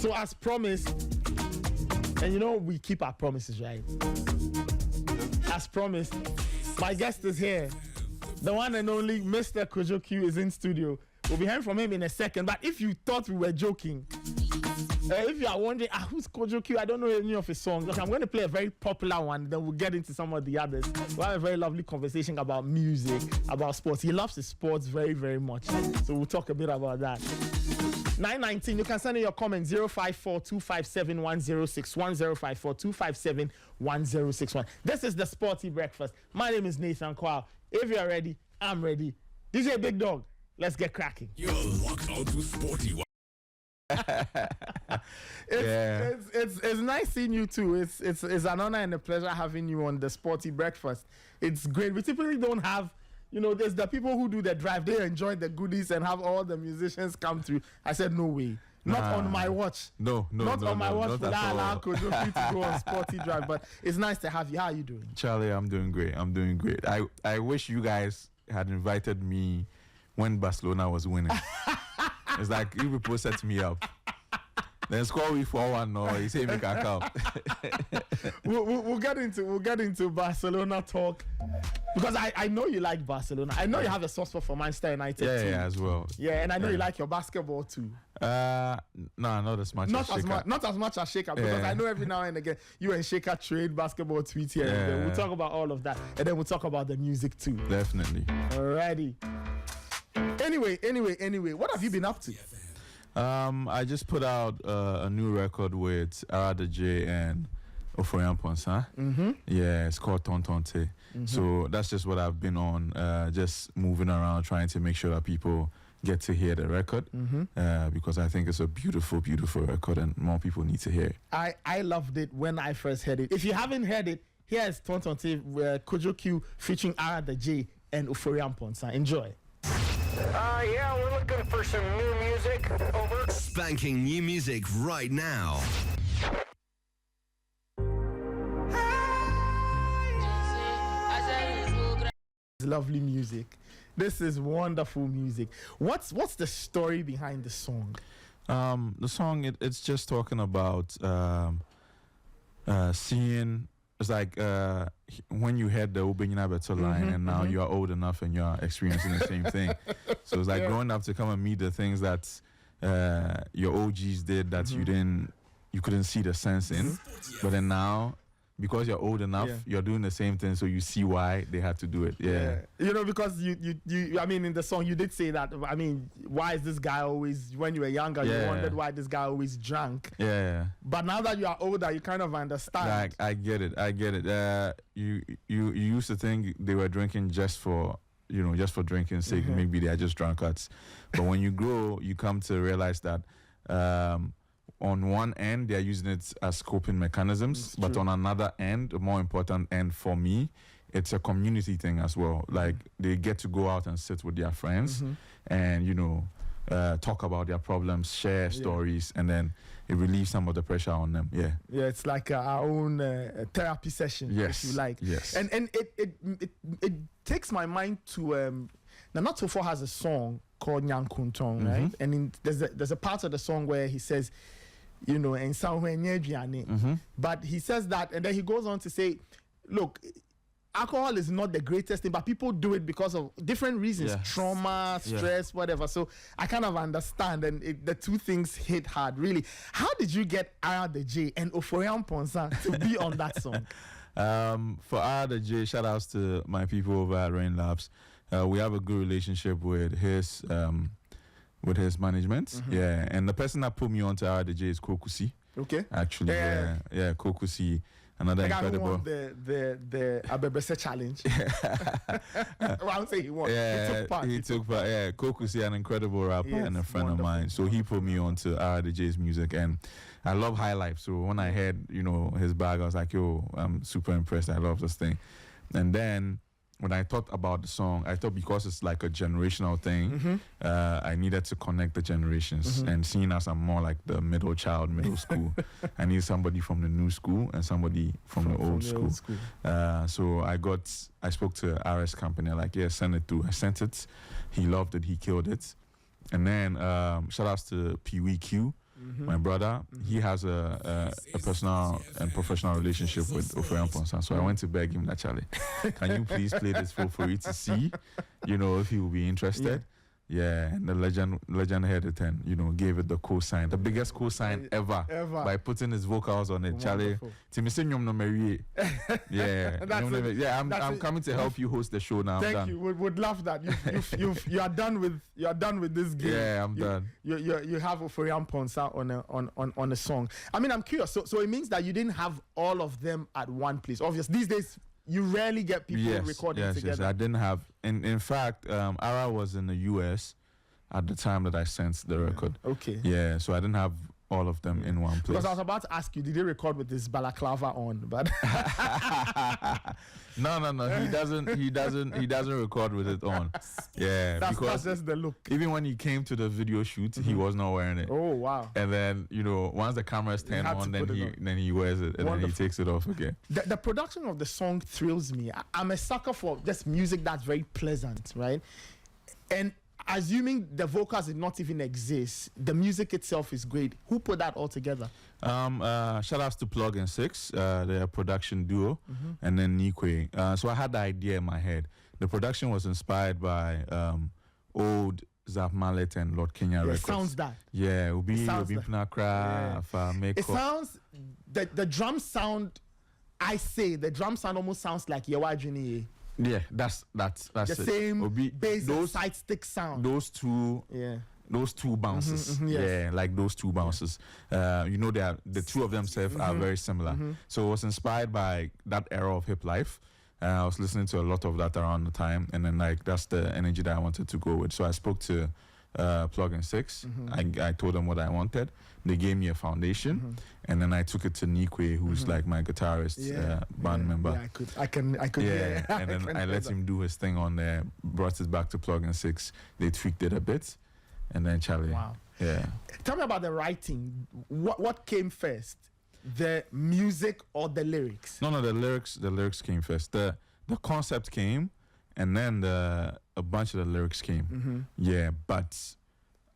So as promised, and you know we keep our promises, right? As promised, my guest is here. The one and only Mr. Kojo Q is in studio. We'll be hearing from him in a second. But if you thought we were joking, if you are wondering, who's Kojo Q? I don't know any of his songs. Okay, I'm going to play a very popular one. Then we'll get into some of the others. We'll have a very lovely conversation about music, about sports. He loves his sports very, very much. So we'll talk a bit about that. 919, you can send in your comments 054-257-1061, 054-257-1061. This is the Sporty Breakfast. My name is Nathan Quao. If you're ready, I'm ready. DJ Big Dog, let's get cracking. You're locked on to Sporty. It's nice seeing you too. It's an honor and a pleasure having you on the Sporty Breakfast. It's great. We typically don't have, there's the people who do the drive. They enjoy the goodies and have all the musicians come through. I said, no way. Not on my watch. No, not on my watch. Not I allow Kojo to go on Sporty Drive. But it's nice to have you. How are you doing? Charlie, I'm doing great. I wish you guys had invited me when Barcelona was winning. It's like you people set me up. Then score we 4-1. No, you say make a come. We'll get into Barcelona talk because I know you like Barcelona. I know you have a soft spot for Manchester United too. Yeah, as well. Yeah, and I know you like your basketball too. No, not as much. Not as much as Shaker, because I know every now and again you and Shaker trade basketball tweets here. And there. We'll talk about all of that, and then we'll talk about the music too. Definitely. Alrighty. Anyway, what have you been up to? I just put out a new record with Arada J and Oforian Ponsa. Yeah, it's called Tontonte. So that's just what I've been on, just moving around, trying to make sure that people get to hear the record, because I think it's a beautiful, beautiful record and more people need to hear it. I loved it when I first heard it. If you haven't heard it, here's Tontonte, Kojo Q featuring Arada J and Oforian Ponsa. Enjoy. Yeah, we're looking for some new music. Over. Spanking new music right now. Lovely music. This is wonderful music. What's the story behind the song? The song, it's just talking about seeing. It's like when you had the Obenyina Beto line and now you are old enough and you are experiencing the same thing. So it's like growing up to come and meet the things that your OGs did that you couldn't see the sense in. But then now, because you're old enough, you're doing the same thing, so you see why they had to do it. Yeah. Because you I mean, in the song you did say that. I mean, why is this guy always, when you were younger, you wondered why this guy always drank. Yeah. But now that you are older, you kind of understand. Like, I get it. You used to think they were drinking just for drinking's sake. Maybe they are just drunkards. But when you grow, you come to realize that on one end, they're using it as coping mechanisms, but on another end, a more important end for me, it's a community thing as well. Like, they get to go out and sit with their friends and, talk about their problems, share stories, and then it relieves some of the pressure on them. Yeah, it's like our own therapy session, if you like. Yes. And it takes my mind to, now Not So Far has a song called Nyankuntong, right? And there's a part of the song where he says, and somewhere near Gianni. But he says that, and then he goes on to say, look, alcohol is not the greatest thing, but people do it because of different reasons, trauma, stress, whatever. So I kind of understand, and the two things hit hard, really. How did you get Arada J and Oforian Ponsa to be on that song? For Arada J, shout outs to my people over at Rain Labs. We have a good relationship with his management. And the person that put me on to Arada J is Kokusi. Okay. Actually, Kokusi, another incredible. Won the Abebese challenge. I won't say he won. He took part. Yeah, Kokusi, an incredible rapper and a friend of mine. So he put me on to Arada J's music, and I love High Life. So when I heard, his bag, I was like, yo, I'm super impressed. I love this thing. And then when I thought about the song, I thought because it's like a generational thing, I needed to connect the generations. And seeing as I'm more like the middle school, I need somebody from the new school and somebody from the old school. So I spoke to RS company, like, send it through. I sent it. He loved it. He killed it. And then shout outs to Pee Wee Q. my brother, he has a personal and professional relationship with Oferian Ponsan. So I went to beg him, actually, can you please play this for you to see, if he will be interested. Yeah, and the legend heard it and, gave it the cosign, the biggest cosign ever. By putting his vocals on it. Charlie, yeah, I'm coming to help you host the show now. Thank you. Would love that. You are done with this game. Yeah, I'm done. You have Oferian Ponsa on a song. I mean, I'm curious. So it means that you didn't have all of them at one place. Obviously, these days you rarely get people recording together. Yes, I didn't have. In fact, Ara was in the US at the time that I sent the record. Okay. Yeah, so I didn't have all of them in one place. Because I was about to ask you, did they record with this balaclava on? But no, he doesn't record with it on. Yeah, that's just the look. Even when he came to the video shoot, he was not wearing it. Oh wow! And then once the cameras turn on, then he wears it, and then he takes it off again. The production of the song thrills me. I'm a sucker for just music that's very pleasant, right? And assuming the vocals did not even exist, the music itself is great. Who put that all together? Shout outs to Plug and Six, their production duo, and then Nikwe. So I had the idea in my head. The production was inspired by old Zap Mallet and Lord Kenya records. It sounds that. Yeah, Obi Pinakra, It sounds, the drum sound, I say, the drum sound almost sounds like Yawajini. Yeah, that's the it. same bass and side stick sound. Those two bounces. Yes. Yeah, like those two bounces. The two of themselves are very similar. So it was inspired by that era of hip life. I was listening to a lot of that around the time, and then that's the energy that I wanted to go with. So I spoke to Plug and Six. I told them what I wanted. They gave me a foundation, and then I took it to Nikwe, who's like my guitarist, band member. Yeah, I could. Yeah, and then I let him do his thing on there. Brought it back to Plug and Six. They tweaked it a bit, and then Charlie. Wow. Yeah. Tell me about the writing. What came first, the music or the lyrics? No, the lyrics. The lyrics came first. The concept came, and then a bunch of the lyrics came. Yeah, but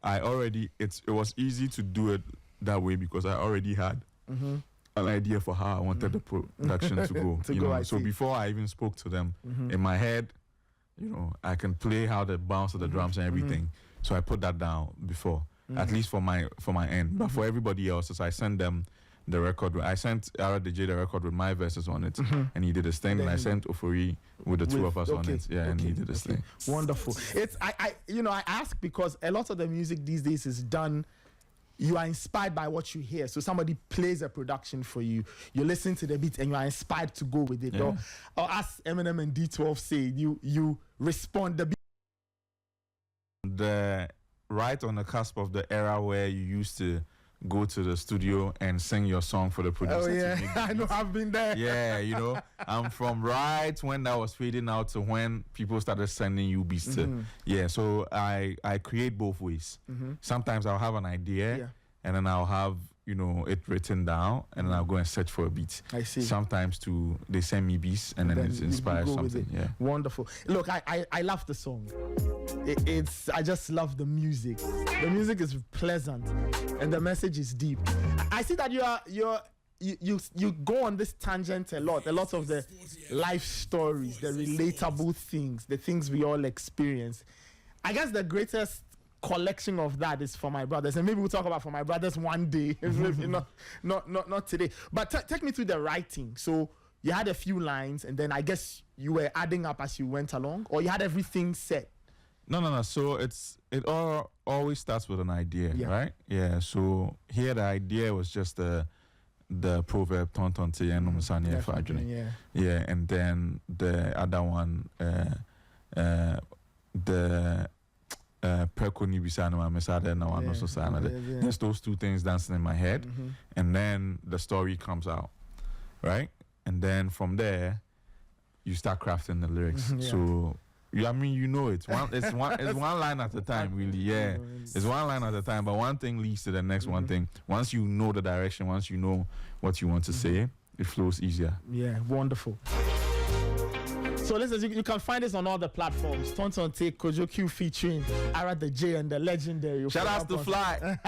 it was easy to do it that way because I already had an idea for how I wanted the production to go. So before I even spoke to them, in my head, I can play how the bounce of the drums and everything. So I put that down before, at least for my end. But for everybody else, as I sent them the record, I sent Ara DJ the record with my verses on it, and he did his thing. And I sent Ofori with the two of us on it, and he did his thing. Wonderful. It's I ask because a lot of the music these days is done. You are inspired by what you hear. So somebody plays a production for you. You listen to the beat and you are inspired to go with it. Yeah. Or as Eminem and D12 say, you respond. The right on the cusp of the era where you used to go to the studio and sing your song for the producer. Oh yeah, I know, I've been there. Yeah, I'm from right when that was fading out to when people started sending you beats to. Yeah, so I create both ways. Sometimes I'll have an idea and then I'll have it written down and then I'll go and search for a beat. I see. Sometimes they send me beats and then it inspires something. Yeah. Wonderful. Look, I love the song. I just love the music. The music is pleasant and the message is deep. I see that you go on this tangent a lot of the life stories, the relatable things, the things we all experience. I guess the greatest collection of that is For My Brothers, and maybe we'll talk about For My Brothers one day. not today. But take me through the writing. So you had a few lines and then I guess you were adding up as you went along, or you had everything set? No. So it always starts with an idea, right? Yeah. So here the idea was just the proverb "Tonton te yeno musani efajuni." Yeah, and then the other one, the "Pekoni bisano amesade na wano sosana." There's those two things dancing in my head, and then the story comes out, right? And then from there, you start crafting the lyrics. So. I mean, it's one line at a time, really. Yeah, it's one line at a time, but one thing leads to the next one thing. Once you know the direction, once you know what you want to say, it flows easier. Yeah, wonderful. So listen, you can find this on all the platforms. Tonton Take, Kojo Q featuring Ara the J and the legendary. Shout out to Fly.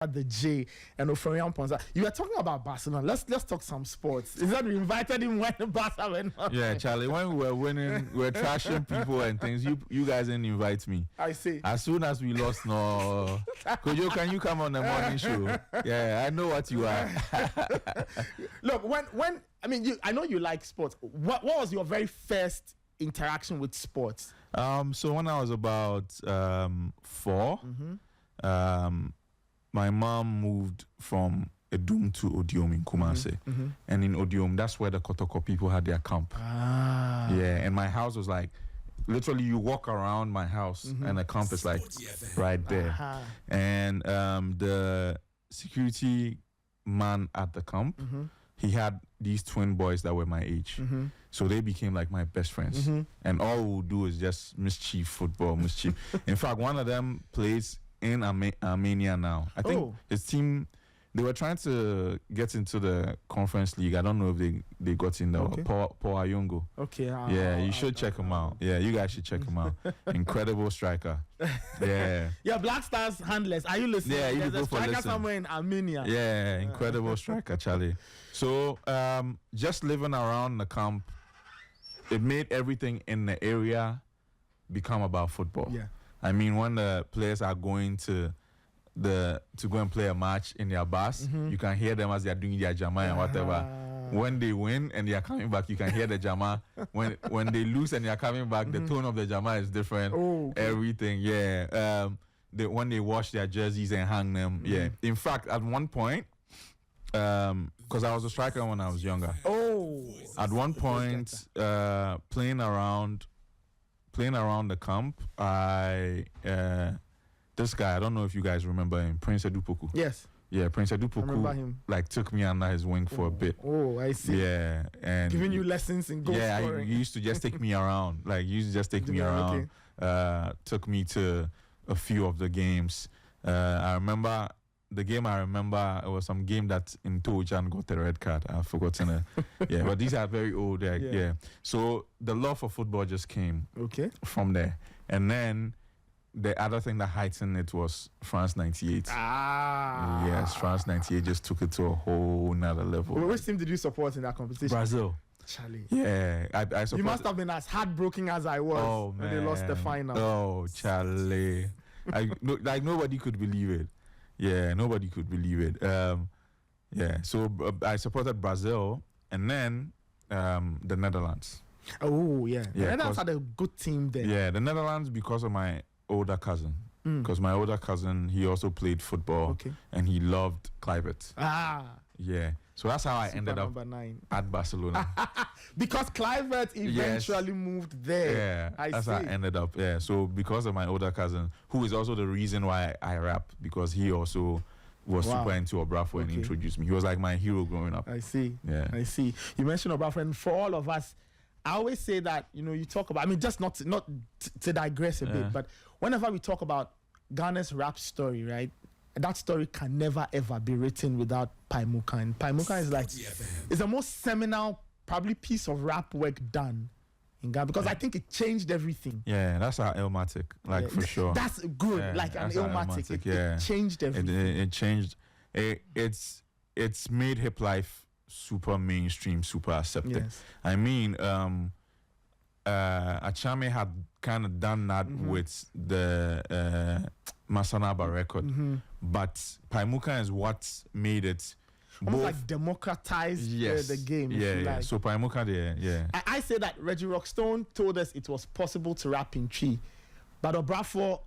The J and Oferian Ponza. You were talking about Barcelona. Let's talk some sports. Is that we invited him when Barca went on? Yeah, Charlie. When we were winning, we were trashing people and things. You guys didn't invite me. I see. As soon as we lost, no. Kojo, can you come on the morning show? Yeah, I know what you are. Look, when I mean, I know you like sports. What was your very first interaction with sports? So when I was about 4, my mom moved from Edum to Odiom in Kumase. And in Odiom, that's where the Kotoko people had their camp. Yeah, and my house was like, literally you walk around my house and the camp is like right there. And the security man at the camp, he had these twin boys that were my age. So they became like my best friends. And all we would do is just football. In fact, one of them plays in Armenia now. I think his team, they were trying to get into the conference league. I don't know if they got in there. Paul Ayungo. Okay. Yeah, you should check him out. Yeah, you guys should check him out. Incredible striker. Yeah. Yeah, Black Stars handlers. Are you listening? Yeah, you There's go a for striker listen. somewhere in Armenia. Yeah, incredible striker, Charlie. So just living around the camp, it made everything in the area become about football. Yeah. I mean, when the players are going to go and play a match in their bus, you can hear them as they are doing their jama and whatever. When they win and they are coming back, you can hear the jama. When they lose and they are coming back, the tone of the jama is different. Everything, yeah. When they wash their jerseys and hang them, yeah. In fact, at one point, because I was a striker when I was younger. At one point, playing around the camp, this guy, I don't know if you guys remember him, Prince Edupoku. Yes. Yeah, Prince I remember Edupoku him. like took me under his wing for a bit. I see. Yeah, and Giving you lessons in goal scoring. he used to just take me around. Like, he used to just take me around. Took me to a few of the games. I remember the game. It was some game that in Tojan got the red card. I've forgotten it. Yeah, but these are very old. Yeah. So the love for football just came from there. And then the other thing that heightened it was France 98. Yes, France 98 just took it to a whole nother level. Which team did you support in that competition? Brazil. Charlie. Yeah, I support. You must have been as heartbroken as I was when they lost the final. Oh, Charlie. Like, nobody could believe it. Yeah, nobody could believe it. Yeah, so I supported Brazil and then the Netherlands. The Netherlands had a good team there. Yeah, the Netherlands because of my older cousin. Because my older cousin, he also played football and he loved Kluivert. Yeah, so that's how I ended up at Barcelona. Because Kluivert eventually moved there. Yeah, that's how I ended up. Yeah, so because of my older cousin, who is also the reason why I rap, because he also was super into Obrafo and introduced me. He was like my hero growing up. I see. Yeah, I see. You mentioned Obrafo, and for all of us, I always say that, you talk about, I mean, just not to digress a bit, but whenever we talk about Ghana's rap story, right? That story can never ever be written without Paimuka. And Paimuka is like, it's the most seminal, probably piece of rap work done in Ghana, because I think it changed everything. Yeah, that's our Illmatic, for sure. That's good, an Illmatic. It changed everything. It changed. It's made hip life super mainstream, super accepted. Yes. I mean, Achame had kind of done that with the Masanaba record, but Paimuka is what made it almost like democratized the game. Yeah. So Paimuka, I say that Reggie Rockstone told us it was possible to rap in Chi, but Obrafo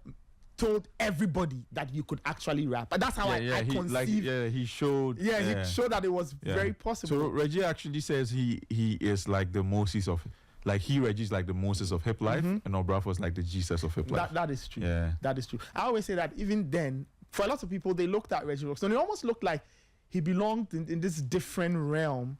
told everybody that you could actually rap. But that's how I conceived. He showed. He showed that it was very possible. So Reggie actually says he is like the Moses of. Like Reggie's like the Moses of hip life, and Obrafo is like the Jesus of hip life. That is true. Yeah. That is true. I always say that even then, for a lot of people, they looked at Reggie Rockstone. It almost looked like he belonged in this different realm,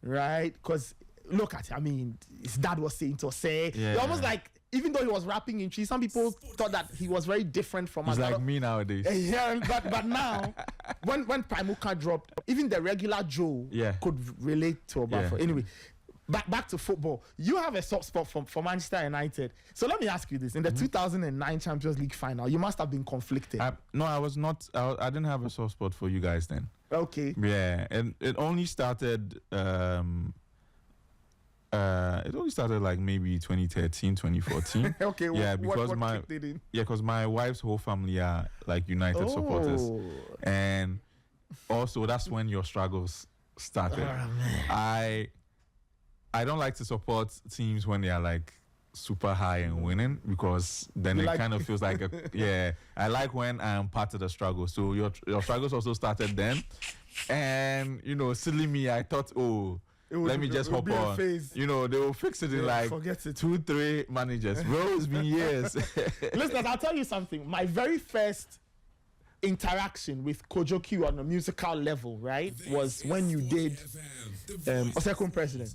right? Because look at it. I mean, his dad was saying to say, almost like, even though he was rapping in tree, some people thought that he was very different from us. He's like me nowadays. Yeah, but now, when Primuka dropped, even the regular Joe could relate to Obafo. Anyway, back to football. You have a soft spot for Manchester United. So let me ask you this. In the 2009 Champions League final, you must have been conflicted. No, I was not. I didn't have a soft spot for you guys then. Okay. Yeah, and it only started... it only started like maybe 2013, 2014. Okay, yeah, because my wife's whole family are like United supporters, and also that's when your struggles started. I don't like to support teams when they are like super high and winning, because then it kind of feels like I like when I am part of the struggle. So your struggles also started then, and silly me, I thought, let me just hop on. They will fix it in like 2-3 managers. Bro, it's been years. Listen, I'll tell you something. My very first interaction with Kojo Q on a musical level, right, was when you did Second President.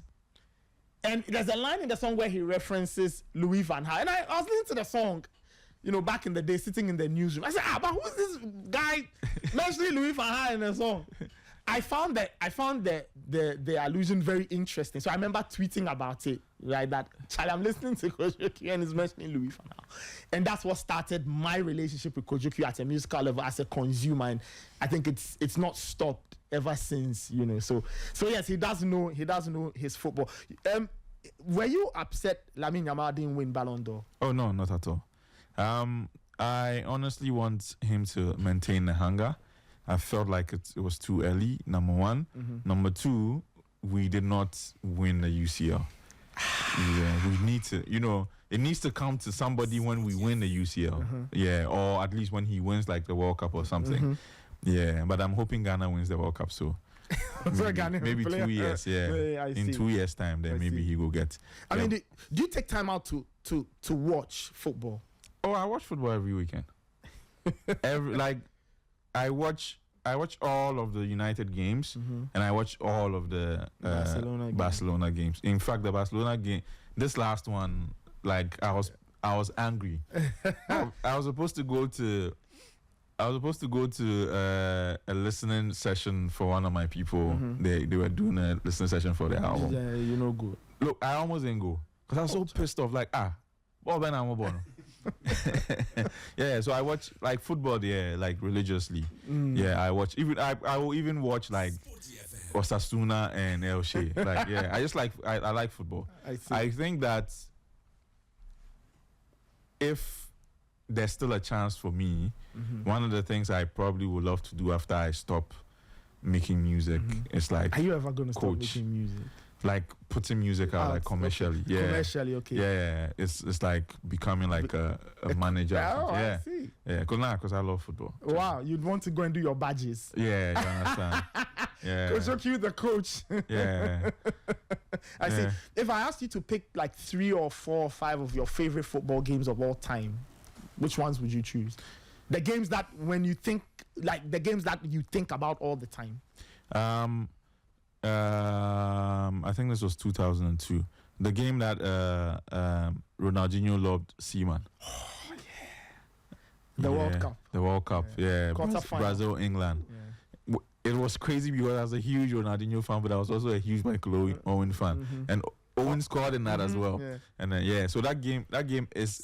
And there's a line in the song where he references Louis Van Gaal. And I was listening to the song, back in the day, sitting in the newsroom. I said, but who's this guy mentioning Louis Van Gaal in the song? I found the allusion very interesting. So I remember tweeting about it, right? That I'm listening to Kojo Q and he's mentioning Louis Van Gaal. And that's what started my relationship with Kojo Q at a musical level as a consumer. And I think it's not stopped ever since, So yes, he does know his football. Were you upset Lamine Yamal didn't win Ballon d'Or? Oh no, not at all. I honestly want him to maintain the hunger. I felt like it was too early, number one. Number two, we did not win the UCL. We need to, it needs to come to somebody when we win the UCL. Yeah, or at least when he wins like the World Cup or something. Yeah, but I'm hoping Ghana wins the World Cup, so maybe 2 years, in 2 years' time, then maybe he will get. I mean, do you take time out to watch football? Oh, I watch football every weekend. I watch all of the United games, and I watch all of the Barcelona games. In fact, the Barcelona game, this last one, like I was angry. I was supposed to go to a listening session for one of my people. They were doing a listening session for their album. Yeah, good. Look, I almost didn't go because I was so pissed off. Like, well, then I'm born. Yeah, so I watch like football there, like religiously. Yeah, I watch. I will even watch like Osasuna and Elche. Like, yeah, I like football. I think that if there's still a chance for me, one of the things I probably would love to do after I stop making music is like, are you ever going to stop making music? Like putting music out like commercially. Okay. Yeah. Commercially, okay. Yeah. It's like becoming like a manager. I see. Yeah, because I love football. Wow, you'd want to go and do your badges. Yeah, you understand. Yeah. Coach you the coach. Yeah. I see. If I asked you to pick like 3 or 4 or 5 of your favorite football games of all time, which ones would you choose? The games that you think about all the time. I think this was 2002. The game that Ronaldinho loved, Seaman. Oh yeah. The World Cup. Yeah. Quarterfinal. Brazil, England. Yeah. It was crazy because I was a huge Ronaldinho fan, but I was also a huge Michael Owen fan, and Owen scored in that as well. Yeah. And then so that game is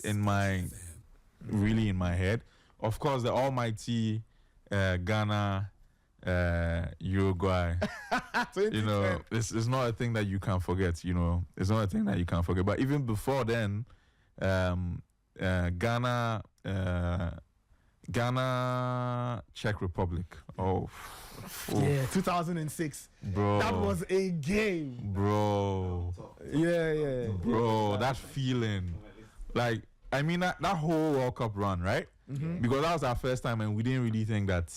really in my head. Of course, the almighty Ghana. Uruguay, it's not a thing that you can forget. It's not a thing that you can forget. But even before then, Ghana, Czech Republic. Oh, yeah, 2006. Bro, that was a game, bro. Yeah, bro. That feeling, like, I mean, that whole World Cup run, right? Because that was our first time, and we didn't really think that.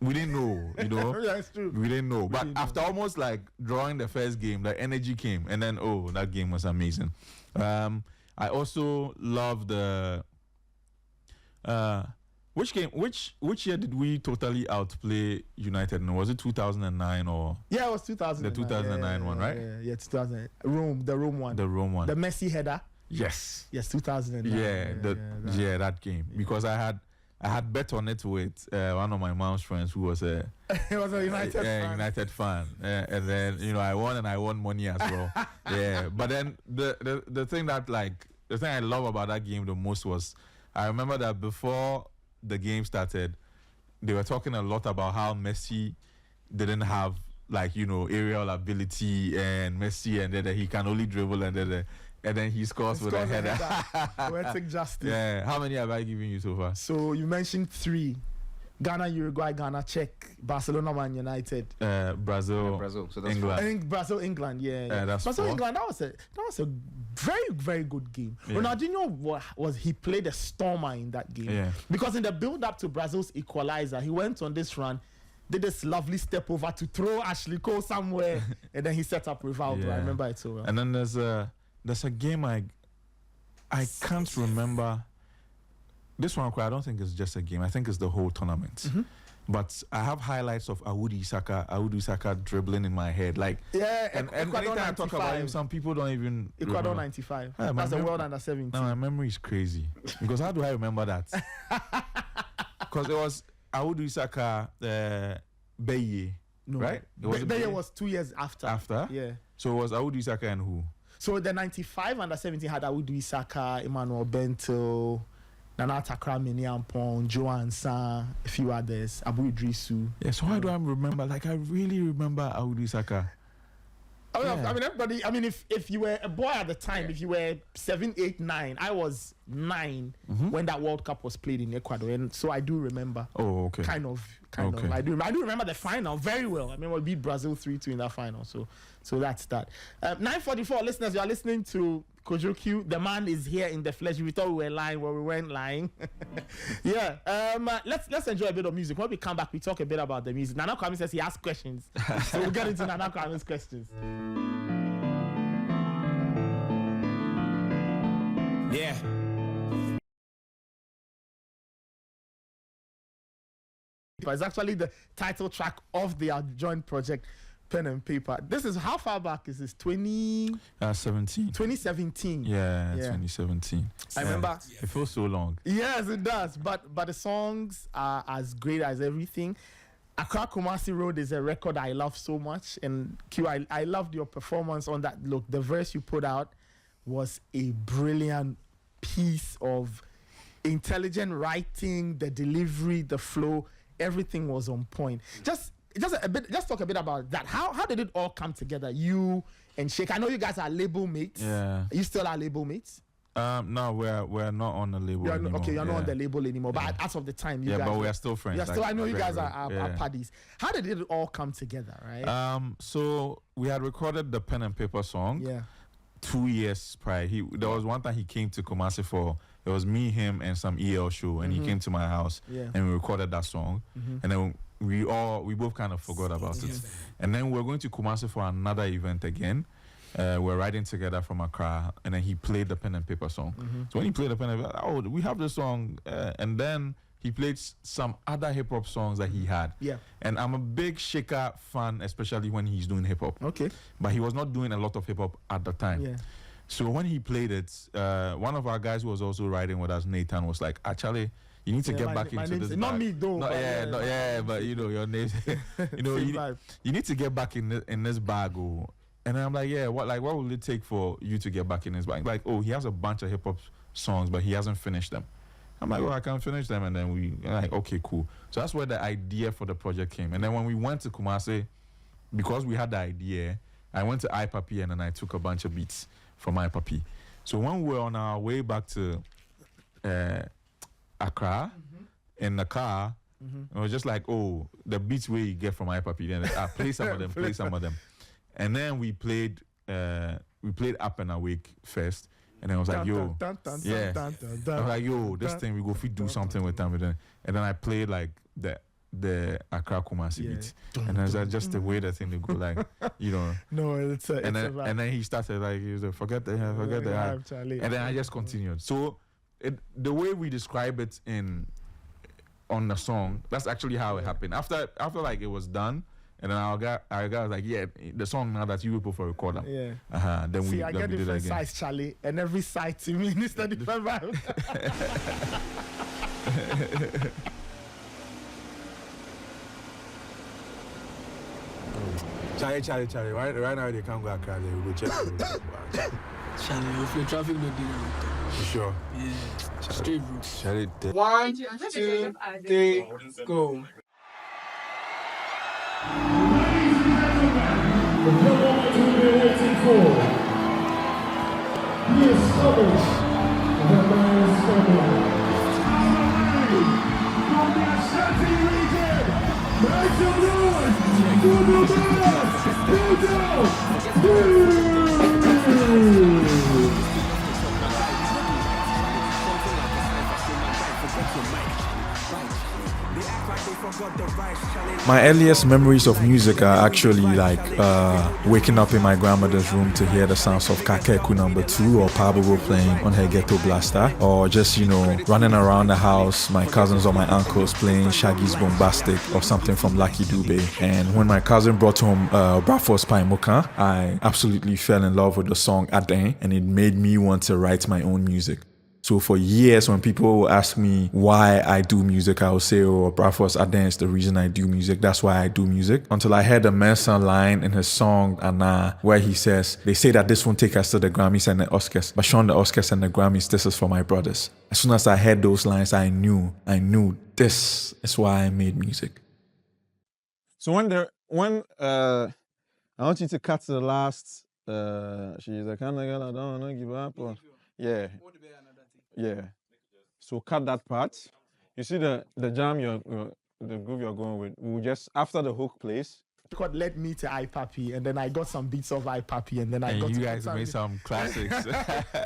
We didn't know, Yeah, it's true. We didn't know. But after almost like drawing the first game, the energy came. And then, that game was amazing. I also love the... Which game? Which year did we totally outplay United? And was it 2009 or? Yeah, it was 2009. The 2009 one, right? Yeah, 2000. The Rome one. The Rome one. The Messi header. Yes. Yes, 2009. That game. Because I had bet on it with one of my mom's friends who was a it was a United fan. And then I won money as well. Yeah. But then the thing that the thing I love about that game the most was I remember that before the game started, they were talking a lot about how Messi didn't have aerial ability and Messi and then he can only dribble and then he scores with a header. Poetic justice. Yeah. How many have I given you so far? So you mentioned 3. Ghana, Uruguay, Ghana, Czech, Barcelona, Man United. Brazil. So that's England. I think Brazil, England, yeah. That's Brazil, 4. England, that was a very, very good game. Yeah. Ronaldinho he played a stormer in that game. Yeah. Because in the build-up to Brazil's equalizer, he went on this run, did this lovely step over to throw Ashley Cole somewhere, and then he set up Rivaldo. Yeah. I remember it so well. And then there's a game I can't remember. This one, I don't think it's just a game. I think it's the whole tournament. Mm-hmm. But I have highlights of Awudi Saka dribbling in my head. And Ecuador anytime I talk about him, 95. some people don't even Ecuador remember. 95. Yeah, That's the World Under 17. No, my memory is crazy. Because how do I remember that? Because it was Awudi Saka, Beye, No, right? Beye was 2 years after. After? Yeah. So it was Awudi Saka and who? So the 95 Under 17 had Awudu Saka, Emmanuel Bento, Nana Takra Miniampong, Joan San, a few others, Abu Idrisu. Yeah, so why do I remember? I really remember Awudi Saka. I mean, everybody. I mean, if you were a boy at the time, if you were 7, 8, 9, I was 9 when that World Cup was played in Ecuador, and so I do remember. Oh, okay. Kind of. Okay. I do remember the final very well. I mean, we beat Brazil 3-2 in that final. So that's that. 9:44, listeners, you are listening to Kojo Q. The man is here in the flesh. We thought we were lying, well, we weren't lying. Yeah. Let's enjoy a bit of music. When we come back, we talk a bit about the music. Nana Kwame says he has questions, so we'll get into Nana Kwame's questions. Yeah. But it's actually the title track of their joint project, Pen and Paper. This is how far back is this? 17. 2017. Yeah, 2017. I remember. It feels so long. Yes, it does. But the songs are as great as everything. Accra Kumasi Road is a record I love so much. And Q, I loved your performance on that. Look, the verse you put out was a brilliant piece of intelligent writing, the delivery, the flow, everything was on point. Just talk a bit about that. How did it all come together? You and Sheikh. I know you guys are label mates. Yeah. You still are label mates? No, we're not on the label anymore. Okay, you're not on the label anymore. But as of the time, you guys. Yeah, but we are still friends. I know you guys are buddies. How did it all come together, right? So we had recorded the Pen and Paper song. Yeah. 2 years prior. There was one time he came to Kumasi it was me, him, and some EL show, and he came to my house, and we recorded that song, and then we both kind of forgot about it, and then we're going to Kumasi for another event again. We're riding together from Accra, and then he played the Pen and Paper song. So when he played the Pen and Paper, we have the song, and then he played some other hip hop songs that he had. Yeah. And I'm a big Shaker fan, especially when he's doing hip hop. Okay. But he was not doing a lot of hip hop at the time. Yeah. So when he played it, one of our guys who was also riding with us, Nathan, was like, actually, you need to get back into this. Not me though. But you know your name. you need to get back in this bag. And then I'm like, yeah, what will it take for you to get back in this bag? Like, he has a bunch of hip hop songs, but he hasn't finished them. I'm like, I can finish them, and then we like, okay, cool. So that's where the idea for the project came. And then when we went to Kumasi, because we had the idea, I went to iPapi and then I took a bunch of beats from iPapi. So when we were on our way back to Accra in the car, it was just like, the beats where you get from iPapi. Then I play some of them, play some of them, and then we played Up and Awake first. And then I was like, I was like, this thing, we go fit do something with them. And then I played like the Accra Kumasi beat. And then just the way the thing they go, like, No, it's a and then he started like, he was like, forget the hype. And then I just continued. So the way we describe it in on the song. That's actually how it happened. After like it was done, and then our guy was like, yeah, the song now that you people for record them. Yeah. Then See, we I then get we did it different again. size, Charlie, and every side to me is the different vibe. Charlie. Right now they can't go Accra. They will go check. Charlie, if your traffic no deal, You sure? yeah, straight bro. Charlie, 1, 2, 3, go. The moment we've been waiting for. He established the man's family. From the Ashanti region, make some noise for the man, Budo. My earliest memories of music are actually like waking up in my grandmother's room to hear the sounds of Kakeku #2 or Pablo playing on her ghetto blaster, or just, you know, running around the house, my cousins or my uncles playing Shaggy's Bombastic or something from Lucky Dube. And when my cousin brought home Brafos Paimuka, I absolutely fell in love with the song Aden, and it made me want to write my own music. So for years, when people will ask me why I do music, I will say, oh, Brafos Aden is the reason I do music. That's why I do music. Until I heard the Manson line in his song, Anna, where he says, they say that this won't take us to the Grammys and the Oscars, but Sean, the Oscars and the Grammys, this is for my brothers. As soon as I heard those lines, I knew this is why I made music. So when I want you to cut to the last, she's a kind of girl I don't want to give up. Or, yeah. So cut that part. You see the jam the groove you're going with. We'll just after the hook plays. God led me to iPapi, and then I got some beats of iPapi, and then I got you to guys put made some classics.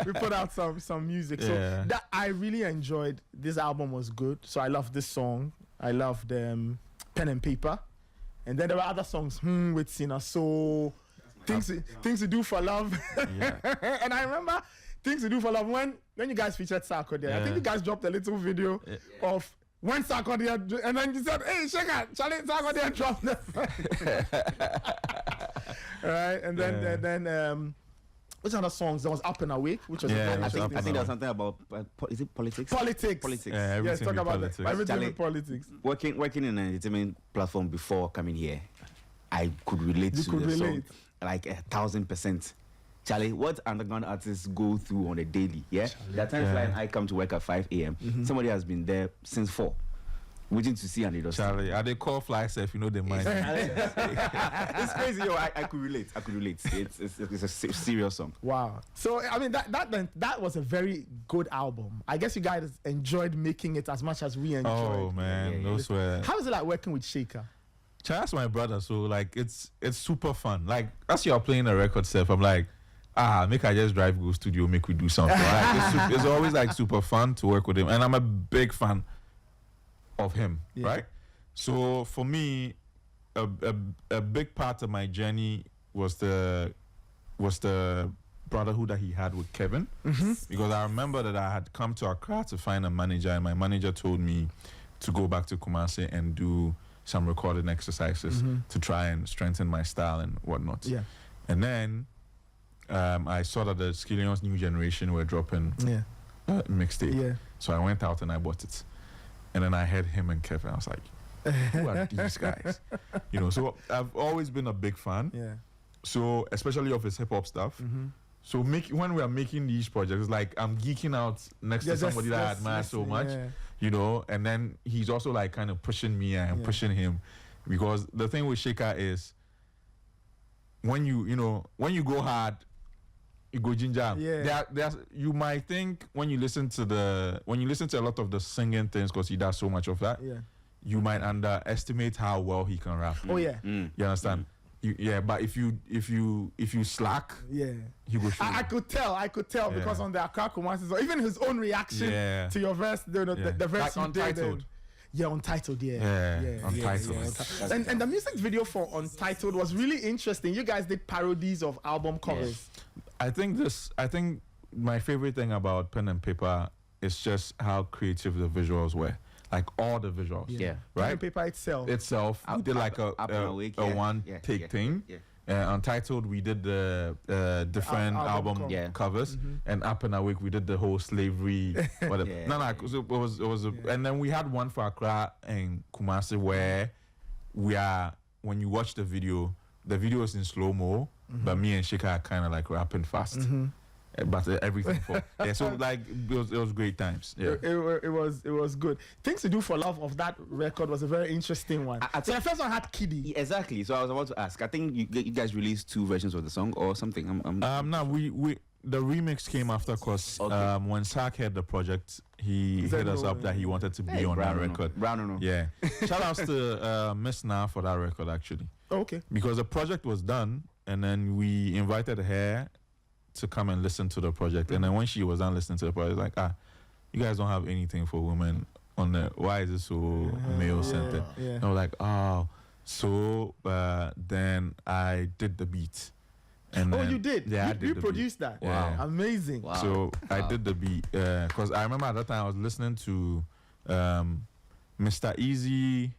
we put out some music. So that I really enjoyed. This album was good. So I love this song. I love the Pen and Paper, and then there were other songs with Sina. So things to do for love. And I remember Things to Do for Love when you guys featured Sarkodie. I think you guys dropped a little video of when Sarkodie, and then you said, "Hey, Sheka, Charlie, Sarkodie dropped the." Right, and then which other songs? There was Up and Awake, which was very interesting. I think there was something about is it politics? Politics. Yeah, yes, talk about politics. that. Everything Charlie, with politics. Working in an entertainment platform before coming here, I could relate to the song like 1,000%. Charlie, what underground artists go through on a daily, yeah? There are times when I come to work at 5 a.m. Somebody has been there since 4, waiting to see, and they just Charlie, are they call fly if you know they mind? It's crazy, yo. I could relate. It's a serious song. Wow. So I mean that was a very good album. I guess you guys enjoyed making it as much as we enjoyed. Oh man, those were. How is it like working with Shaker? That's my brother, so like it's super fun. Like as you're playing a record stuff, I'm like, make I just drive go studio, make we do something. Like, it's always like super fun to work with him, and I'm a big fan of him, right? So for me, a big part of my journey was the brotherhood that he had with Kevin, because I remember that I had come to Accra to find a manager, and my manager told me to go back to Kumasi and do some recording exercises to try and strengthen my style and whatnot. Yeah, and then I saw that the Skillion's New Generation were dropping mixtape. Yeah, so I went out and I bought it. And then I heard him and Kevin. I was like, who are these guys? You know, so I've always been a big fan. Yeah. So especially of his hip hop stuff. So when we are making these projects, it's like I'm geeking out next to somebody that I admire so much. You know, and then he's also like kind of pushing me and I'm pushing him, because the thing with Shaker is when you go hard, you go ginger. Yeah. You might think when you listen to a lot of the singing things, because he does so much of that, you might underestimate how well he can rap. Oh yeah. You understand? But if you slack, he will show. I could tell because on the Accra Kumasi, or even his own reaction to your verse, the verse like Untitled. Untitled, Untitled. And the music video for Untitled was really interesting. You guys did parodies of album covers. I think my favorite thing about Pen and Paper is just how creative the visuals were. like all the visuals. Yeah. Right. Pen and paper itself. We did like Up and Awake, yeah, one yeah, take yeah, thing. yeah. Untitled, we did the different album Yeah. covers, and Up and Awake, we did the whole slavery. Whatever. Yeah. No, it was, and then we had one for Accra and Kumasi where we are. When you watch the video is in slow mo, but me and Shika are kind of like rapping fast. But everything for so like it was great times. Yeah, It was good. Things to Do for Love of that record was a very interesting one. So the first one had Kiddie. Yeah, exactly. So I was about to ask. I think you guys released 2 versions of the song or something. no, we the remix came after because when Sark had the project, he hit us up that he wanted to be on that record. Brown. Yeah, shout outs to Miss Na for that record actually. Okay. Because the project was done, and then we invited her to come and listen to the project. And then when she was done listening to the project, like, you guys don't have anything for women on the, why is it so male-centered? Yeah. And I was like, oh. So then I did the beat. And then, you did? Yeah, I did You the produced beat. that? Yeah. Wow. Amazing. Wow. So I did the beat. Because I remember at that time I was listening to Mr. Easy,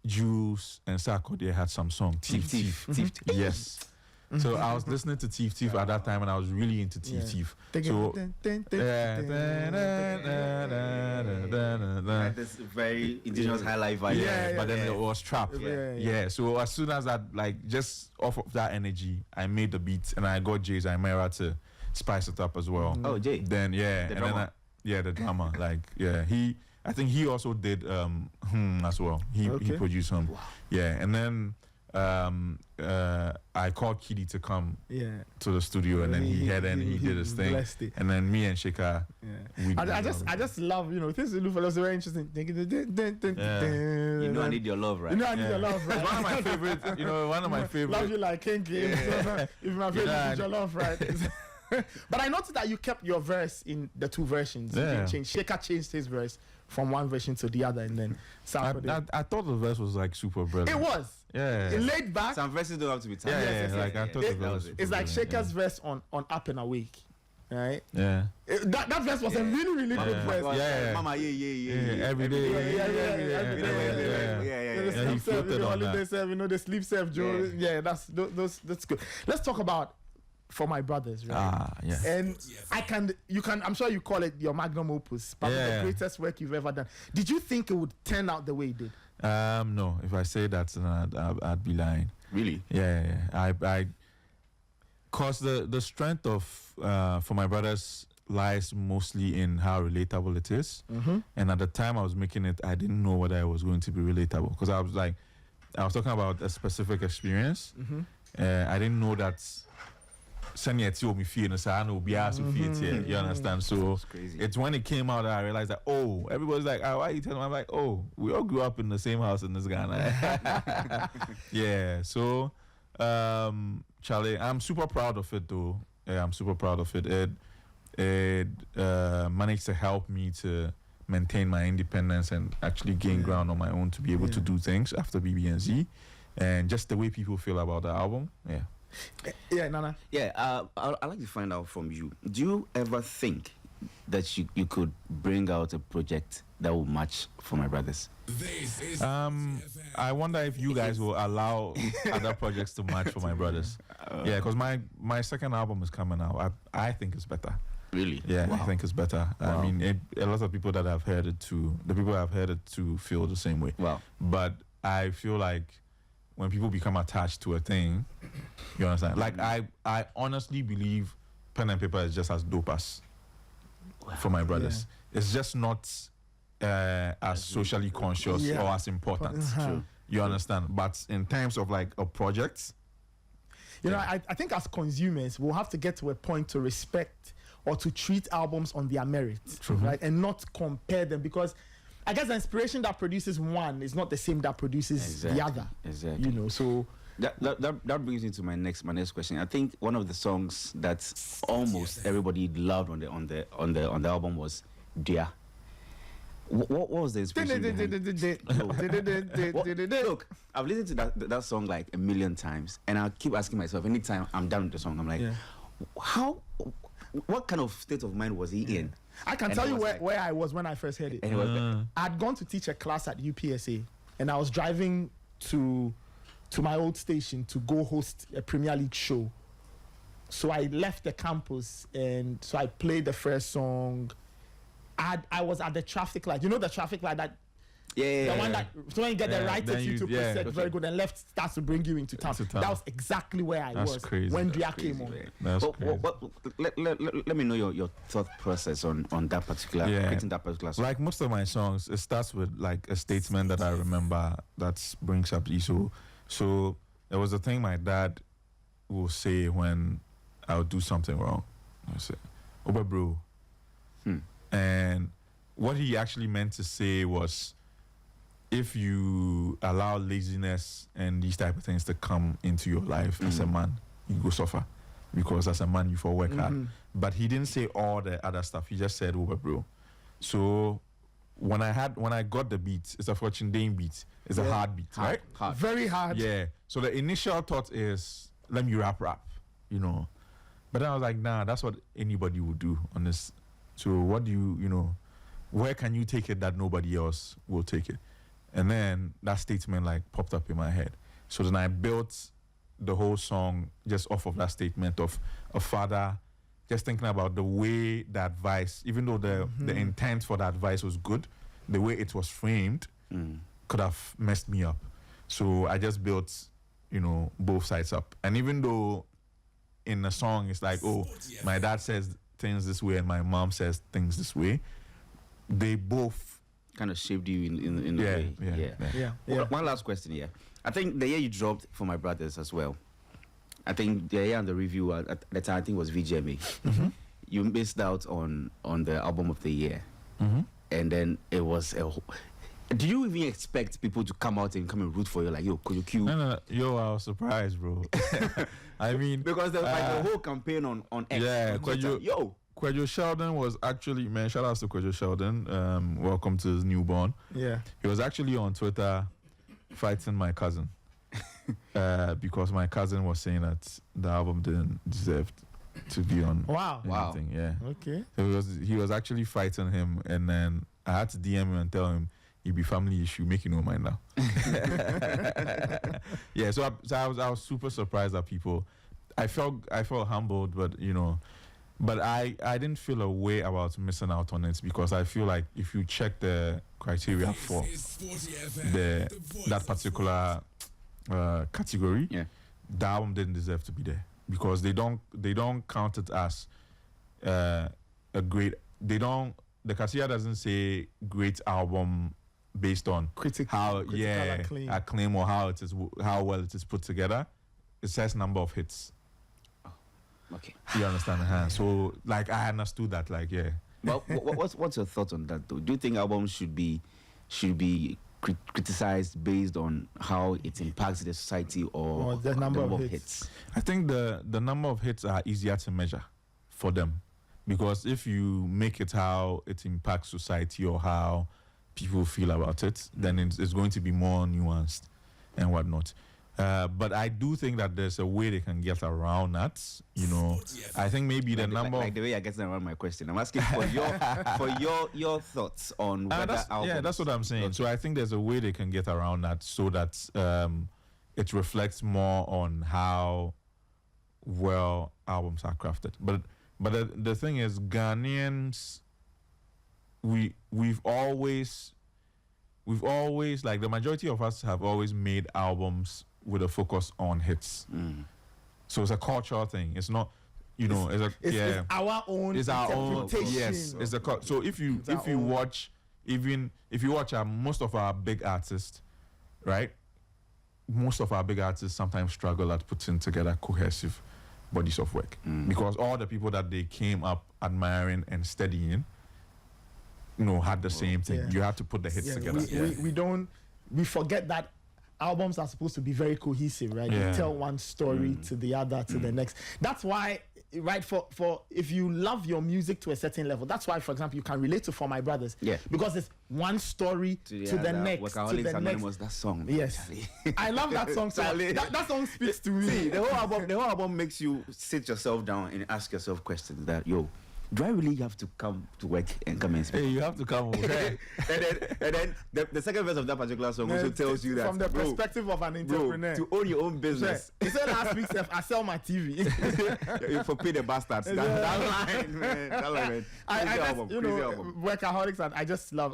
Juice, and Sarkodie had some song, Thief. Yes. So I was listening to Thief at that time, and I was really into Thief. So Had this very indigenous high life vibe. yeah, but then it was trap. Yeah. So as soon as that, like, just off of that energy, I made the beats, and I got Jay's Imera to spice it up as well. Oh, Jay. Then The drummer. the drummer. Like, yeah, I think he also did as well. He produced him. Wow. Yeah, and then I called Kitty to come to the studio, and then he did his thing, and then me and Shika. I just love, things to do for us are very interesting. You know I need your love, right? You know I need your love, right? It's one of my favorites. One of my favorites. Love you like King. If my favorite is your love, right? But I noticed that you kept your verse in the 2 versions. You didn't change. Shaker changed his verse from one version to the other, and then I thought the verse was like super brilliant. It was. Yeah. It laid back. Some verses don't have to be timed. I thought the verse was It's like brilliant, Shaker's verse on Up and Awake, right? Yeah. That verse was a really, really good verse. Mama, yeah. Every day. The sleep serve, the holiday serve, the sleep serve, Joe. Yeah, that's good. Let's talk about For My Brothers, right? Yeah. And I'm sure you call it your magnum opus, probably the greatest work you've ever done. Did you think it would turn out the way it did? No. If I say that, I'd be lying. Really? Yeah. I cause the strength of For My Brothers lies mostly in how relatable it is. And at the time I was making it, I didn't know whether it was going to be relatable, because I was talking about a specific experience. I didn't know that. You understand? So it's when it came out that I realized that, everybody's like, why are you telling me? I'm like, we all grew up in the same house in this Ghana. Yeah. So Charlie, I'm super proud of it though. Yeah, I'm super proud of it. It managed to help me to maintain my independence and actually gain ground on my own to be able to do things after BBNZ, and just the way people feel about the album. Yeah, Nana. Yeah, I'd like to find out from you. Do you ever think that you could bring out a project that will match For My Brothers? I wonder if you guys will allow other projects to match For My Brothers. Yeah, because my second album is coming out. I think it's better. Really? Yeah, I think it's better. Wow. I mean, a lot of people that have heard it too, the people that have heard it too feel the same way. Wow. But I feel like when people become attached to a thing, you understand? Like, I honestly believe Pen and Paper is just as dope as For My Brothers. It's just not as socially conscious or as important. You understand? But in terms of like a project, I think as consumers, we'll have to get to a point to respect or to treat albums on their merits, right? And not compare them, because I guess the inspiration that produces one is not the same that produces the other. Exactly. So that brings me to my next question. I think one of the songs that almost everybody loved on the album was Dear. What was the inspiration behind? Look, I've listened to that song like a million times, and I keep asking myself anytime I'm done with the song, I'm like, what kind of state of mind was he in I can And tell it you was where I was when I first heard it. And it was I'd gone to teach a class at UPSA, and I was driving to my old station to go host a Premier League show. So I left the campus, and so I played the first song. I was at the traffic light. You know the traffic light that. The one that so when you get the right then takes you to preset, very good, and left starts to bring you into town. That was exactly where I was crazy. when Dria came on. That's crazy. Let me know your thought process on that particular creating that particular song. Like most of my songs, it starts with like a statement that I remember that brings up issue. So there was a thing my dad will say when I would do something wrong. I say, "Oba bro," and what he actually meant to say was, if you allow laziness and these type of things to come into your life as a man, you go suffer, because as a man you for work hard. But he didn't say all the other stuff. He just said, "Over, bro." So when I got the beat, it's a Fortune Dane beat. It's a hard beat, right? Hard. Very hard. Yeah. So the initial thought is, let me rap, you know. But then I was like, nah, that's what anybody would do on this. So what do you know, where can you take it that nobody else will take it? And then that statement like popped up in my head. So then I built the whole song just off of that statement of a father just thinking about the way the advice, even though the intent for the advice was good, the way it was framed could have messed me up. So I just built, both sides up. And even though in the song it's like, oh, my dad says things this way and my mom says things this way, they both kind of shaped you in a way. Yeah. One last question here. I think the year you dropped For My Brothers as well, I think the year on the review at the time, I think it was VGMA. You missed out on the album of the year. And then it was do you even expect people to come out and come and root for you like, yo, could you cue? No, yo, I was surprised, bro. I mean, because there was like the whole campaign on X. Yeah, yo. Kwadwo Sheldon was actually, man, shout out to Kwadwo Sheldon. Welcome to his newborn. Yeah. He was actually on Twitter fighting my cousin because my cousin was saying that the album didn't deserve to be on anything. Yeah. Okay. So he was actually fighting him, and then I had to DM him and tell him, it be family issue, make you no mind now. Yeah, so I was super surprised at people. I felt humbled, but but I didn't feel a way about missing out on it, because I feel like if you check the criteria for that particular category, the album didn't deserve to be there, because they don't count it as a great. The criteria doesn't say great album based on critical acclaim or how well it is put together. It says number of hits. Okay. You understand? So, like, I understood that. Like, yeah. Well, what's your thoughts on that, though? Do you think albums should be criticized based on how it impacts the society or the number of hits? I think the number of hits are easier to measure for them, because if you make it how it impacts society or how people feel about it, then it's going to be more nuanced and whatnot. But I do think that there's a way they can get around that. I think maybe the number like the way I get around my question. I'm asking for your thoughts on whether albums. Yeah, that's what I'm saying. Okay. So I think there's a way they can get around that so that it reflects more on how well albums are crafted. But the thing is, Ghanaians, we've always like the majority of us have always made albums with a focus on hits. So it's a cultural thing. It's not, it's our own. It's our own. Yes, it's so if you watch most of our big artists, right? Most of our big artists sometimes struggle at putting together cohesive bodies of work, because all the people that they came up admiring and studying, had the same thing. You have to put the hits together. We forget that albums are supposed to be very cohesive, right? You tell one story to the other, to the next. That's why, right, for if you love your music to a certain level, that's why, for example, you can relate to For My Brothers. Yeah. Because it's one story to the next, to the next. That song. Yes. I love that song. So that song speaks to me. See, the whole album makes you sit yourself down and ask yourself questions that, do I really have to come to work and come and speak? Hey, you have to come over. and then the second verse of that particular song also tells you that from the bro, perspective of an entrepreneur, to own your own business. He said last week, I sell my TV. For pay the bastards. That line, man. That line, man. Crazy album. You Crazy know, album. Workaholics, and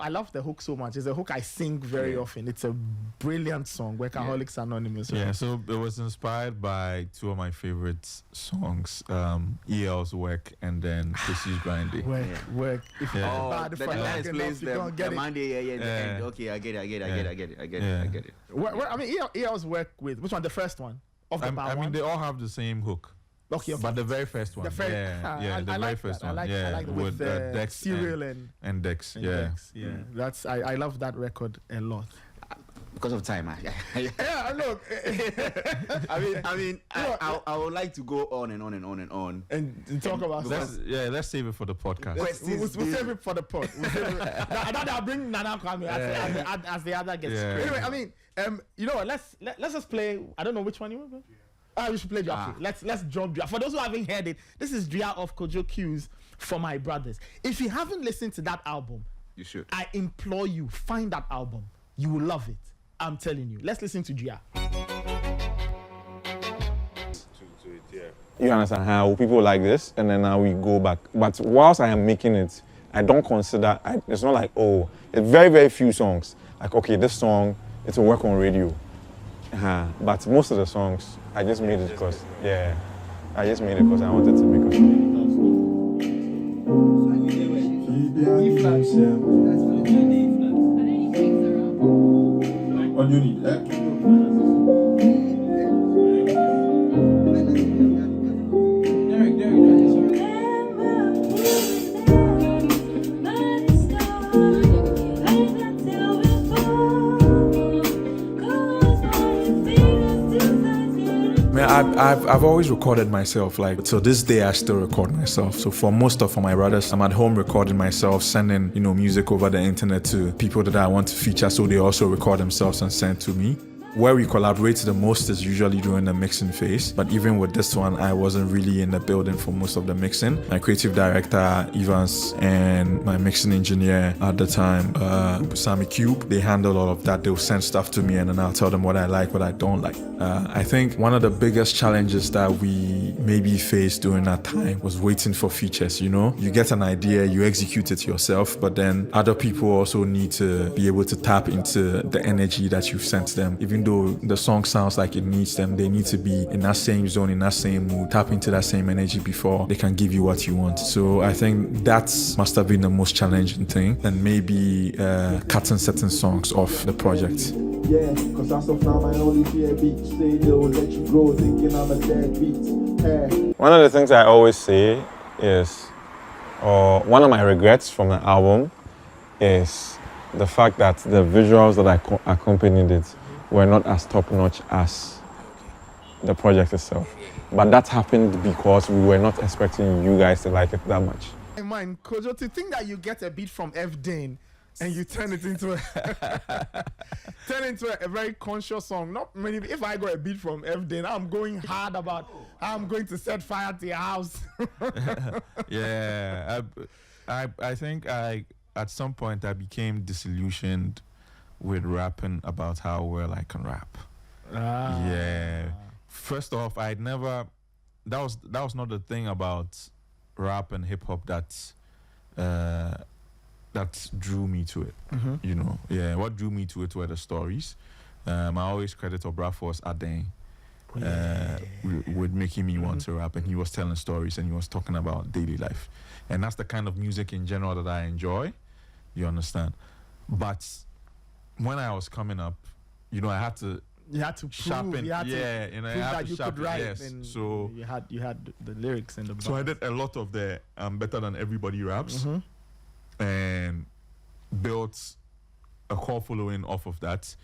I love the hook so much. It's a hook I sing very often. It's a brilliant song, Workaholics Anonymous. Yeah, so it was inspired by two of my favorite songs, EL's Work and then Chrissy's Grindy. Work. If you're Oh, bad the for guy enough, explains you don't the get it. Monday, the end. Okay, I get it. I mean, EL's work with which one? The first one of the bad I mean, one? they all have the same hook. Okay. But the very first one. The very, the very like first that. one. I like with Dex Serial and Dex. and Yeah. Dex. Yeah. That's I love that record a lot. Because of time, Yeah, look. I mean, I would like to go on and on and on and on and talk about stuff. Let's save it for the podcast. We'll save it for the pod. I'll bring Nana Kwame as the other guest. Anyway, I mean, you know what? Let's just play. I don't know which one you want. We should play Drea. Let's drop Drea. For those who haven't heard it, this is Drea of Kojo Q's For My Brothers. If you haven't listened to that album, you should. I implore you, find that album. You will love it. I'm telling you. Let's listen to Drea. You understand how people like this, and then now we go back. But whilst I am making it, I don't consider, it's not like, oh, it's very, very few songs. Like, okay, this song, it will work on radio. But most of the songs, I just made it because, I just made it because I wanted to make a song. On you need that. I've always recorded myself. Like till this day, I still record myself. So for my brothers, I'm at home recording myself, sending music over the internet to people that I want to feature, so they also record themselves and send to me. Where we collaborate the most is usually during the mixing phase. But even with this one, I wasn't really in the building for most of the mixing. My creative director, Evans, and my mixing engineer at the time, Sammy Cube, they handle all of that. They'll send stuff to me and then I'll tell them what I like, what I don't like. I think one of the biggest challenges that we maybe faced during that time was waiting for features, You get an idea, you execute it yourself, but then other people also need to be able to tap into the energy that you've sent them. Even though the song sounds like it needs them, they need to be in that same zone, in that same mood, tap into that same energy before they can give you what you want. So I think that must have been the most challenging thing, and maybe cutting certain songs off the project. Yeah, cause as of now, my only fear beat. Say they'll let you go, thinking I'm a dead beat. One of the things I always say is, or one of my regrets from the album is the fact that the visuals that I accompanied it were not as top-notch as the project itself. But that happened because we were not expecting you guys to like it that much. Hey man, Kojo, to think that you get a beat from F. Dane and you turn it into a very conscious song. Not many. If I got a beat from F. Dane, I'm going hard about I'm going to set fire to your house. Yeah, I think at some point I became disillusioned with rapping about how well I can rap. Yeah. First off, I'd never. That was not the thing about rap and hip hop that drew me to it. Yeah. What drew me to it were the stories. I always credit Obrafor's Aden with making me want to rap, and he was telling stories and he was talking about daily life, and that's the kind of music in general that I enjoy. You understand? But when I was coming up, I had to. You had to sharpen, prove, I had that to you sharpen, could write. yes. And So you had the lyrics and the. So I did a lot of the Better Than Everybody raps, and built a core following off of that.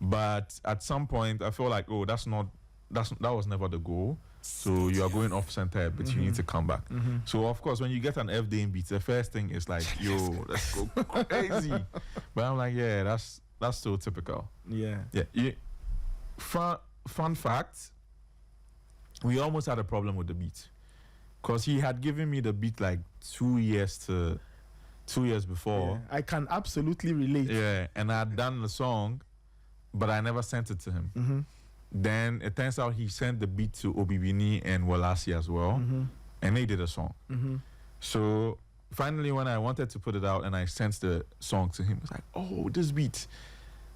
But at some point, I feel like, that was never the goal. So you are going off center, but you need to come back. So of course, when you get an F Dane beat, the first thing is like, yo, let's go crazy. But I'm like, yeah, that's so typical. Yeah. Fun fact, we almost had a problem with the beat. because he had given me the beat like 2 years before. Yeah, I can absolutely relate. Yeah, and I had done the song, but I never sent it to him. Mm-hmm. Then it turns out he sent the beat to Obibini and Walasi as well, Mm-hmm. and they did a song. Mm-hmm. So finally, when I wanted to put it out and I sent the song to him, it's like, oh, this beat,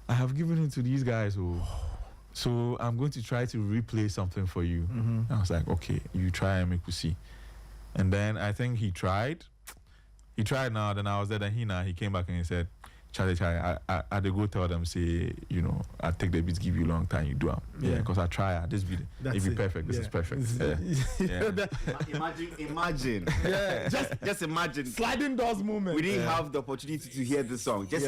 I have given it to these guys. So I'm going to try to replay something for you. Mm-hmm. I was like, okay, you try and make me see. And then I think he tried. He tried now, then I was there, then he came back and he said, Charlie, I did go tell them, say, you know, I take the beats, give you a long time, you do them. Yeah, because I try, this beat, it be perfect, this is perfect. Imagine. Yeah, Just imagine. sliding doors moment. We didn't have the opportunity to hear the song. Just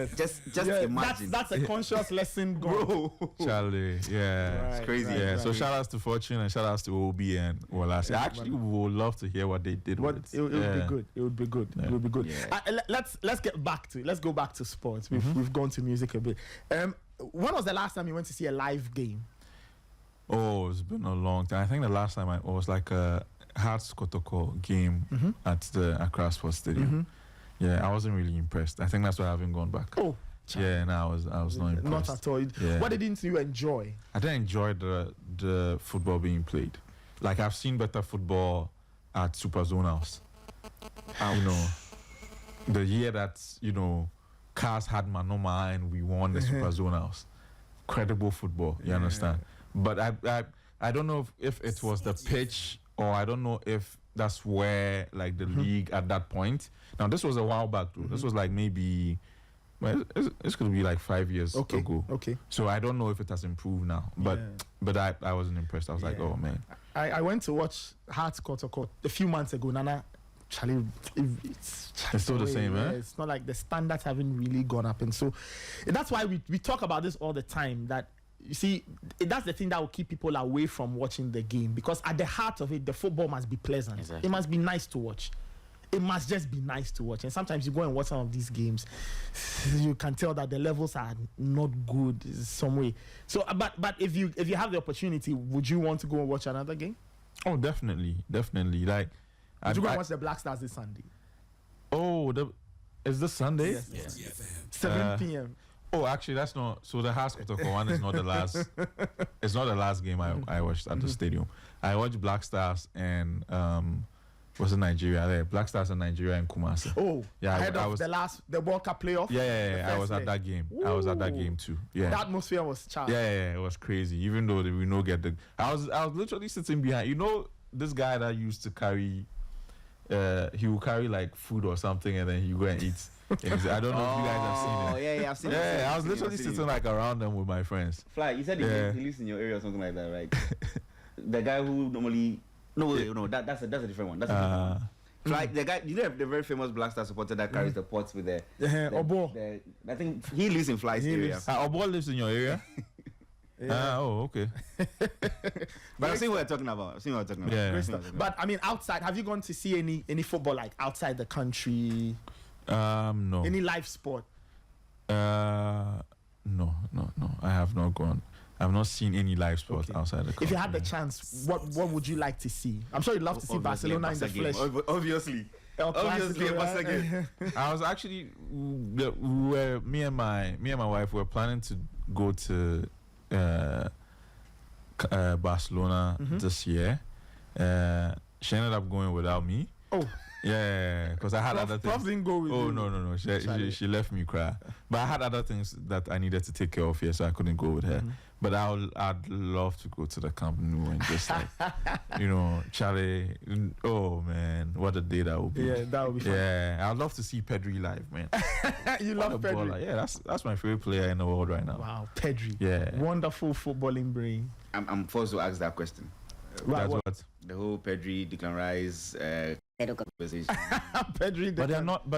imagine. That's a conscious lesson, bro. Charlie, yeah. Right, It's crazy. Yeah, right, so right. shout outs to Fortune and shout outs to OB and Wallace. Actually, we would love to hear what they did What with it would be good. It would be good. Yeah. It would be good. Yeah. Let's go back to sports. We've gone to music a bit. When was the last time you went to see a live game? Oh, it's been a long time. I think the last time I was like a Hearts Kotoko game at the Accra Sports Stadium. Yeah, I wasn't really impressed. I think that's why I haven't gone back. Oh, Yeah, no, I was not impressed. not at all. Yeah. What didn't you enjoy? I didn't enjoy the football being played. Like I've seen better football at Super Zonals. You know, the year that, you know, Cars had Manoma and we won the Super Zonals. Credible football, you understand? But I don't know if it was the pitch, or I don't know if that's where like the league at that point. Now this was a while back though. This was like maybe, well, it's going to be like 5 years ago. Okay. So I don't know if it has improved now. But I wasn't impressed. I was like, oh man. I went to watch Hearts Kotoko a few months ago. Nana, Charlie, it's still the same, eh? It's not like the standards haven't really gone up, and so that's why we talk about this all the time. That you see, that's the thing that will keep people away from watching the game, because at the heart of it, the football must be pleasant. Exactly. It must be nice to watch. It must just be nice to watch. And sometimes you go and watch some of these games, you can tell that the levels are not good in some way. So, but if you have the opportunity, would you want to go and watch another game? Oh, definitely. Like, Would you go and watch the Black Stars this Sunday? Oh, is this Sunday? Yes. 7 p.m. Oh, actually, that's not. So the Hearts Kotoko one is not the last. It's not the last game I watched at the stadium. I watched Black Stars and was in Nigeria there. Black Stars in Nigeria and Kumasi. Oh, yeah. Ahead of the World Cup playoff. Yeah. The I was first at that leg. game. I was at that game too. Yeah. The atmosphere was charged. Yeah. It was crazy. Even though we no get the. I was literally sitting behind. You know, this guy that used to carry. He will carry like food or something, and then he go and eat. I don't know if you guys have seen it. Yeah, I've seen it. Yeah, I was literally sitting like around them with my friends. Fly, you said he lives in your area or something like that, right? The guy who normally no, that's a different one. That's a different one. Fly, the guy, you know, the very famous Black Star supporter that carries the pots with the Obo. I think he lives in Fly's area. Obo lives in your area. Oh, okay. But I've seen what you're talking about. Yeah. Great stuff. But I mean, outside, have you gone to see any football like outside the country? No. Any live sport? No. I have not gone. I've not seen any live sports outside the country. If you had the chance, what would you like to see? I'm sure you'd love to see Barcelona in the flesh. Obviously, Barca game. I was actually, me and my wife were planning to go to Barcelona this year. She ended up going without me. Oh. Yeah, because I had other things. Prof didn't go with you. Oh, no. She left me cry. But I had other things that I needed to take care of here, so I couldn't go with her. But I'd love to go to the Camp Nou and just like, Charlie. Oh man, what a day that would be. Yeah, that would be fun. Yeah, I'd love to see Pedri live, man. You love Pedri? Baller. Yeah, that's my favorite player in the world right now. Wow, Pedri. Yeah, wonderful footballing brain. I'm forced to ask that question. That's what the whole Pedri, Declan Rice conversation. Pedri, but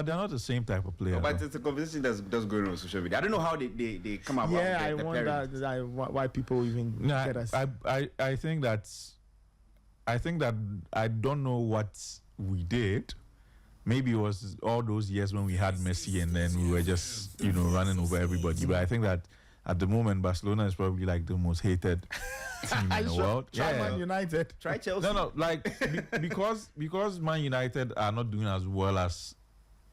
they're not the same type of player. But it's a conversation that's going on social media. I don't know how they come about. Yeah, I wonder why people even get us. I think that I don't know what we did. Maybe it was all those years when we had Messi and then we were just running over everybody. But I think that at the moment, Barcelona is probably like the most hated team in the world. Try Man United. Try Chelsea. No, like because Man United are not doing as well as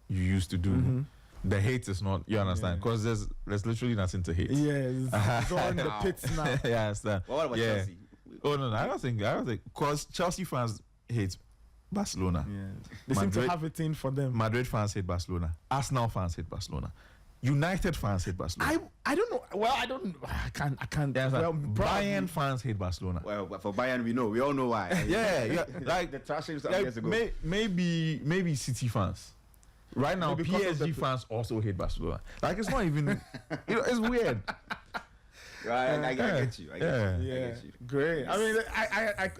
you used to do. The hate is not, you understand? Because there's literally nothing to hate. Yeah, it's all in the pits now. Yeah, I understand. What about Chelsea? Oh no, I don't think because Chelsea fans hate Barcelona. Yeah. They seem to have it in for them. Madrid fans hate Barcelona. Arsenal fans hate Barcelona. United fans hate Barcelona. I don't know. Well, I can't. Yeah, well, Bayern fans hate Barcelona. Well, for Bayern, we all know why. yeah, like the trashing some like, years ago. Maybe City fans. Right now, Maybe because PSG fans also hate Barcelona. Like it's not even, it's weird. I get you. I get you. Great. I mean,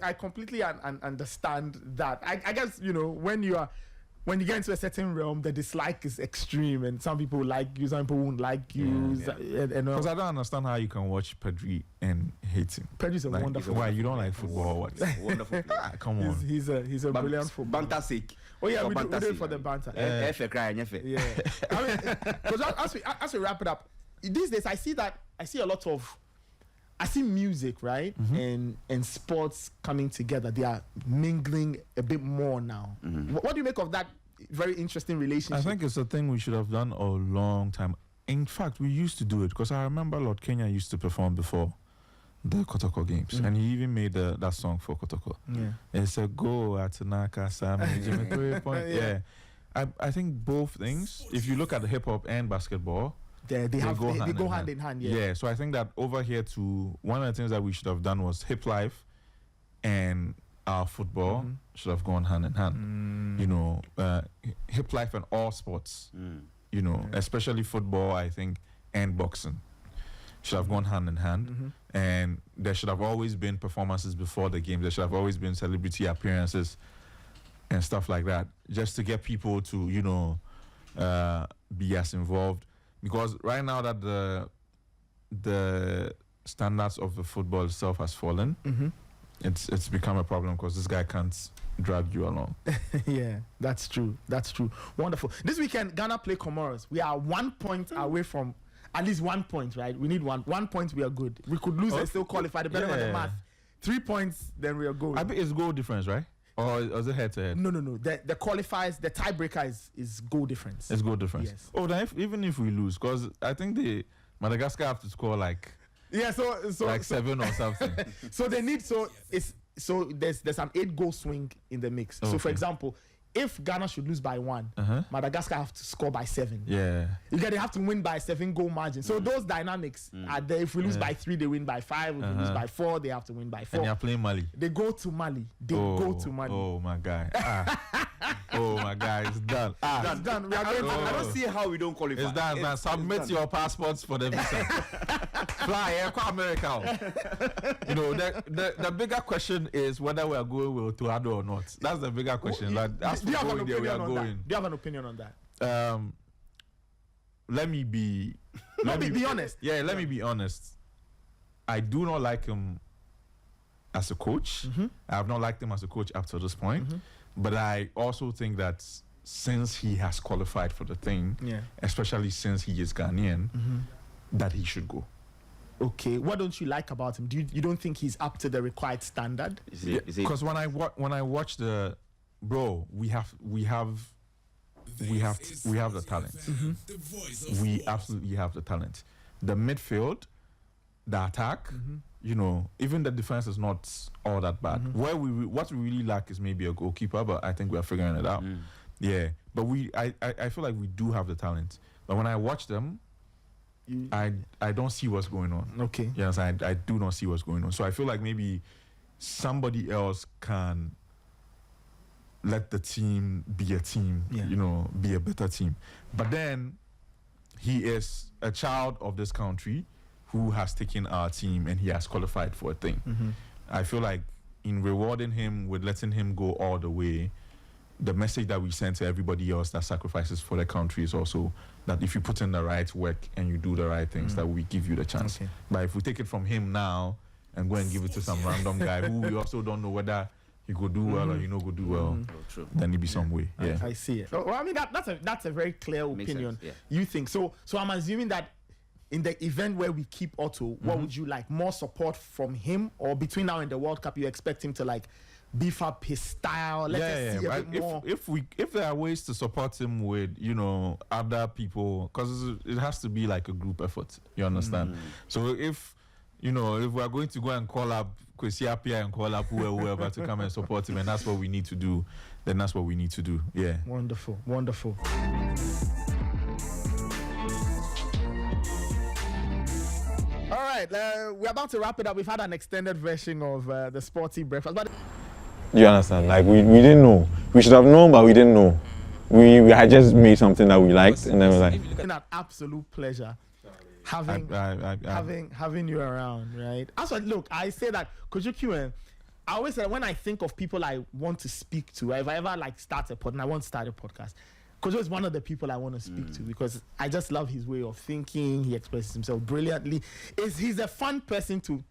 I completely understand that. I guess when you get into a certain realm, the dislike is extreme, and some people like you, some people won't like you. Because I don't understand how you can watch Pedri and hate him. Pedri's a wonderful. Why you don't like football? Or what? Wonderful player. Come on. He's a brilliant footballer. Banter sake. Oh yeah, we do it for the banter. Yeah. I mean, because as we wrap it up, these days I see a lot of. I see music, right, and sports coming together. They are mingling a bit more now. What do you make of that very interesting relationship? I think it's a thing we should have done a long time. In fact, we used to do it because I remember Lord Kenya used to perform before the Kotoko games, and he even made that song for Kotoko. Yeah, it's a go at Naka Sam. Yeah, I think both things. If you look at hip hop and basketball. They go hand in hand. Yeah, so I think that over here too, one of the things that we should have done was hip life and our football should have gone hand in hand. Hip life and all sports, especially football, I think, and boxing should have gone hand in hand. And there should have always been performances before the game. There should have always been celebrity appearances and stuff like that, just to get people to, be as involved. Because right now that the standards of the football itself has fallen, it's become a problem because this guy can't drag you along. Yeah, that's true. Wonderful. This weekend, Ghana play Comoros. We are 1 point away from at least 1 point, right? We need 1 point. We are good. We could lose and still qualify. Depending on the math, 3 points, then we are good. I think it's goal difference, right? Or is it head to head? No. The qualifiers, the tiebreaker is goal difference. It's goal difference. Yes. Oh, then even if we lose, because I think Madagascar have to score like 7 or something. So they need there's an 8-goal swing in the mix. Okay. So for example, if Ghana should lose by 1, Madagascar have to score by 7. Yeah. They have to win by 7-goal margin. So those dynamics are there. If we lose by 3, they win by 5. If we lose by 4, they have to win by 4. And you're playing Mali. They go to Mali. Oh my guy. Oh my guy, it's done. It's done. We are going I don't see how we don't qualify. It's done. Submit your passports for the visa. Fly to America. The bigger question is whether we are going to Ado or not. That's the bigger question. Do you have an opinion on that? Do you have an opinion on that? Let me be honest. Yeah, let me be honest. I do not like him as a coach. I have not liked him as a coach up to this point. But I also think that since he has qualified for the thing, especially since he is Ghanaian, that he should go. Okay, what don't you like about him? You don't think he's up to the required standard? Because when I watch the bro, we have the talent. We absolutely have the talent. The midfield, the attack, even the defense is not all that bad. What we really lack is maybe a goalkeeper, but I think we are figuring it out. Yeah, but I feel like we do have the talent. But when I watch them, I don't see what's going on. Okay. Yes, I do not see what's going on. So I feel like maybe somebody else can let the team be a team, be a better team. But then he is a child of this country who has taken our team and he has qualified for a thing. I feel like in rewarding him with letting him go all the way, the message that we send to everybody else that sacrifices for the country is also that if you put in the right work and you do the right things, that we give you the chance. Okay. But if we take it from him now and go and give it to some random guy who we also don't know whether he could do well or could do well, then it be some way. Yeah, I see it. Well, I mean that's a very clear opinion. Sense, You think so? So I'm assuming that in the event where we keep Otto, what would you like? More support from him, or between now and the World Cup, you expect him to like beef up his style? Let us see a bit more. If there are ways to support him with, you know, other people, because it has to be like a group effort. You understand? So if we are going to go and call up Kwesi Appiah and call up whoever to come and support him, and that's what we need to do, then that's what we need to do. Yeah. Wonderful. All right, we're about to wrap it up. We've had an extended version of the Sporty Breakfast. But You understand? Like, we didn't know. We should have known, but we didn't know. We had just made something that we liked, and then we're like... It's been an absolute pleasure having you around, right? Also, look, I say that, Kojo, I always say when I think of people I want to speak to, if I ever like start a podcast, and I want to start a podcast, Kojo is one of the people I want to speak to, because I just love his way of thinking. He expresses himself brilliantly. He's a fun person to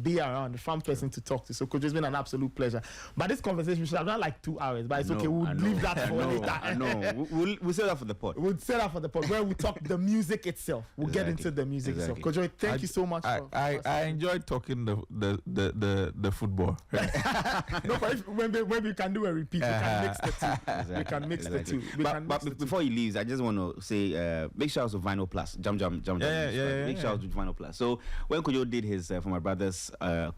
be around, a fun person to talk to. So Kojo, it's been an absolute pleasure. But this conversation we should have done like 2 hours, but it's okay. We'll leave that for later. I know. We'll set that for the pod. We'll set that for the pod where we talk the music itself. We'll get into the music itself. Kojo, thank you so much. I enjoyed talking the football. No, but when we can do a repeat, we can mix the two. We can mix the two. But before he leaves, I just want to say big shout out to Vinyl Plus. Jam. Big shout out to Vinyl Plus. So when Kojo did his For My Brother's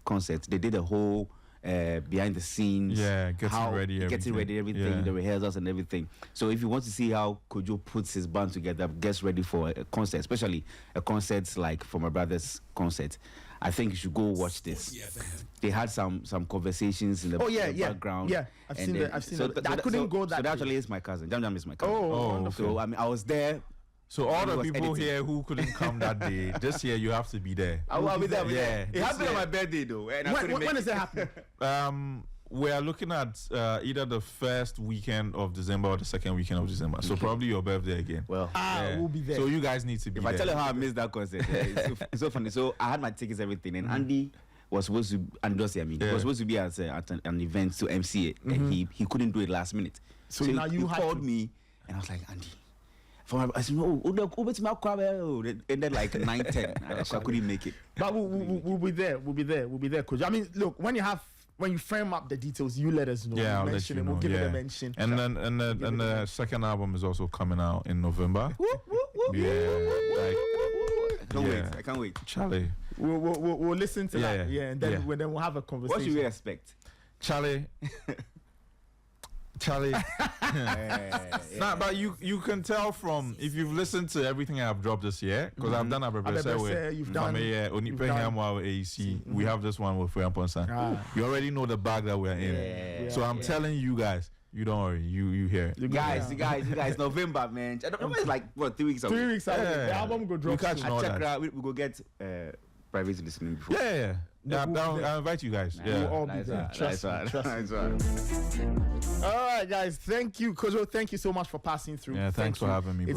concert, they did a whole behind the scenes, getting ready, everything, the rehearsals and everything. So if you want to see how Kojo puts his band together, gets ready for a concert, especially a concert like For My Brother's concert, I think you should go watch this. They had some conversations in the background. Yeah, I've seen that. I couldn't go that. So that actually is my cousin. Jam is my cousin. Oh, so I mean, I was there. So all the people here who couldn't come that day, this year you have to be there. I'll be there. Yeah, it happened on my birthday though. And when does it happen? We are looking at either the first weekend of December or the second weekend of December. So probably your birthday again. Well, we'll be there. So you guys need to be there. If I tell you how I missed that concert, it's so funny. So I had my tickets, everything, and Andy was supposed to, was supposed to be at an event to MC it, and he couldn't do it last minute. So now he called me, and I was like, Andy. I said, and then like 9:10, I couldn't make it. But we'll be there. We'll be there, Coach. I mean, look, when you frame up the details, you let us know. Yeah, I'll mention let you know. We'll give it a mention. And then the second album is also coming out in November. I can't wait. Charlie, we'll listen to that. Yeah, and then we'll have a conversation. What should we expect, Charlie? Nah, but you can tell from if you've listened to everything I've dropped this year, because I've done Abrebese with AEC. We have this one with Friamponsa. You already know the bag that we're in. So I'm telling you guys, you don't worry, you hear it. You guys, November, man. I don't know, it's like what, 3 weeks away. 3 weeks away. The album go drop. We go get private listening before. I'll invite you guys. We'll all be there. Trust me. All right, guys. Thank you, Kojo. Thank you so much for passing through. Yeah, thanks for having me.